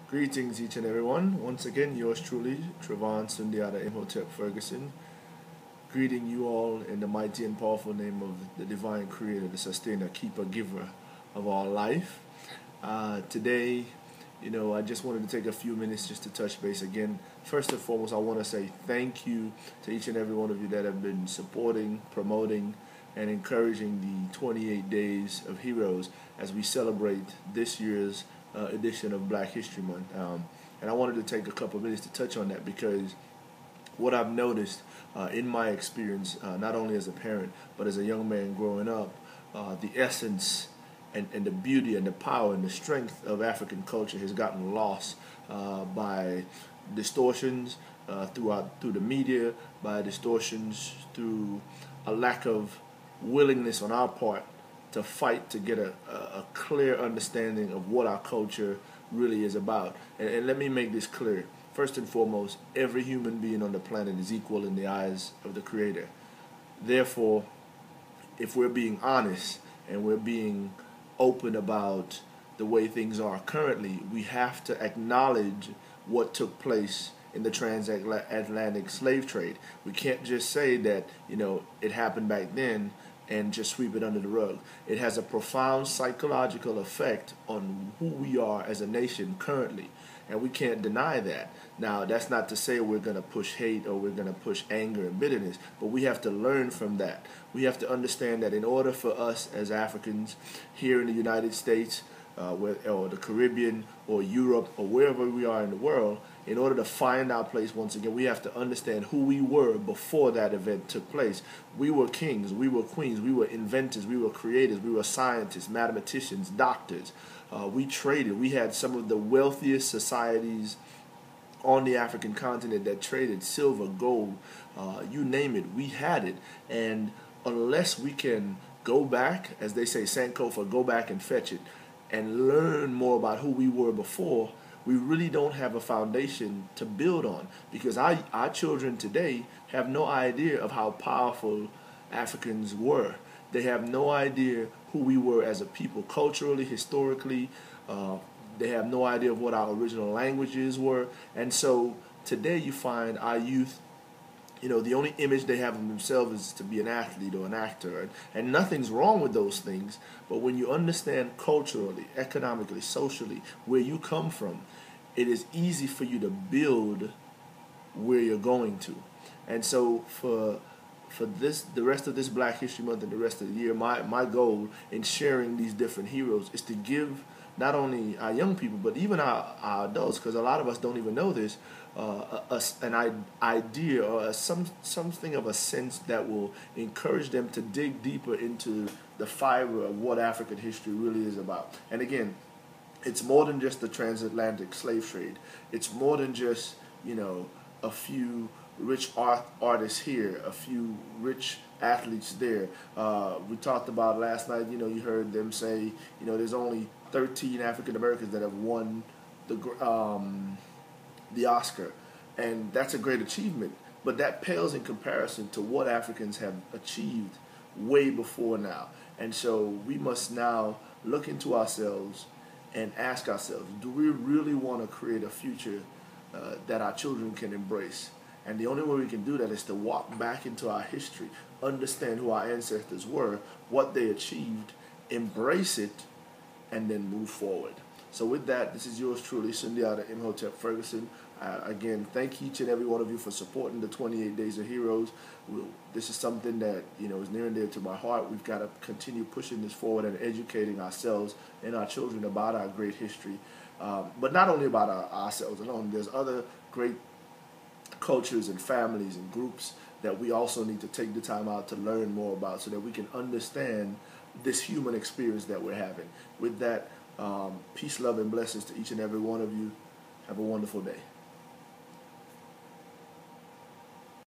Greetings, each and everyone. Once again, yours truly, Trevon Sundiata Imhotep Ferguson, greeting you all in the mighty and powerful name of the divine creator, the sustainer, keeper, giver of all life. Today, I just wanted to take a few minutes just to touch base again. First and foremost, I want to say thank you to each and every one of you that have been supporting, promoting, and encouraging the 28 Days of Heroes as we celebrate this year's edition of Black History Month. And I wanted to take a couple of minutes to touch on that because what I've noticed in my experience, not only as a parent, but as a young man growing up, the essence and the beauty and the power and the strength of African culture has gotten lost by distortions through the media, by distortions through a lack of willingness on our part to fight to get a clear understanding of what our culture really is about. And let me make this clear. First and foremost, every human being on the planet is equal in the eyes of the Creator. Therefore, if we're being honest and we're being open about the way things are currently, we have to acknowledge what took place in the transatlantic slave trade. We can't just say that, it happened back then and just sweep it under the rug. It has a profound psychological effect on who we are as a nation currently, and we can't deny that. Now, that's not to say we're going to push hate or we're going to push anger and bitterness, but we have to learn from that. We have to understand that in order for us as Africans here in the United States, or the Caribbean or Europe or wherever we are in the world, in order to find our place once again, we have to understand who we were before that event took place. We were kings, we were queens, we were inventors, we were creators, we were scientists, mathematicians, doctors. We traded. We had some of the wealthiest societies on the African continent that traded silver, gold, you name it, we had it. And unless we can go back, as they say, Sankofa, go back and fetch it, and learn more about who we were before, we really don't have a foundation to build on, because our children today have no idea of how powerful Africans were. They have no idea who we were as a people culturally, historically. They have no idea of what our original languages were. And so today you find our youth, the only image they have of themselves is to be an athlete or an actor. And nothing's wrong with those things. But when you understand culturally, economically, socially, where you come from, it is easy for you to build where you're going to. And so for the rest of this Black History Month and the rest of the year, my goal in sharing these different heroes is to give not only our young people, but even our adults, because a lot of us don't even know this, an idea or something of a sense that will encourage them to dig deeper into the fiber of what African history really is about. And again, it's more than just the transatlantic slave trade. It's more than just, a few rich artists here, a few rich athletes there. We talked about last night, you heard them say, there's only 13 African Americans that have won the Oscar. And that's a great achievement. But that pales in comparison to what Africans have achieved way before now. And so we must now look into ourselves and ask ourselves, do we really want to create a future that our children can embrace? And the only way we can do that is to walk back into our history, understand who our ancestors were, what they achieved, embrace it, and then move forward. So with that, this is yours truly, Sundiata Imhotep Ferguson. Again, thank each and every one of you for supporting the 28 Days of Heroes. This is something that is near and dear to my heart. We've got to continue pushing this forward and educating ourselves and our children about our great history. But not only about ourselves alone. There's other great cultures and families and groups that we also need to take the time out to learn more about so that we can understand this human experience that we're having. With that, peace, love, and blessings to each and every one of you. Have a wonderful day.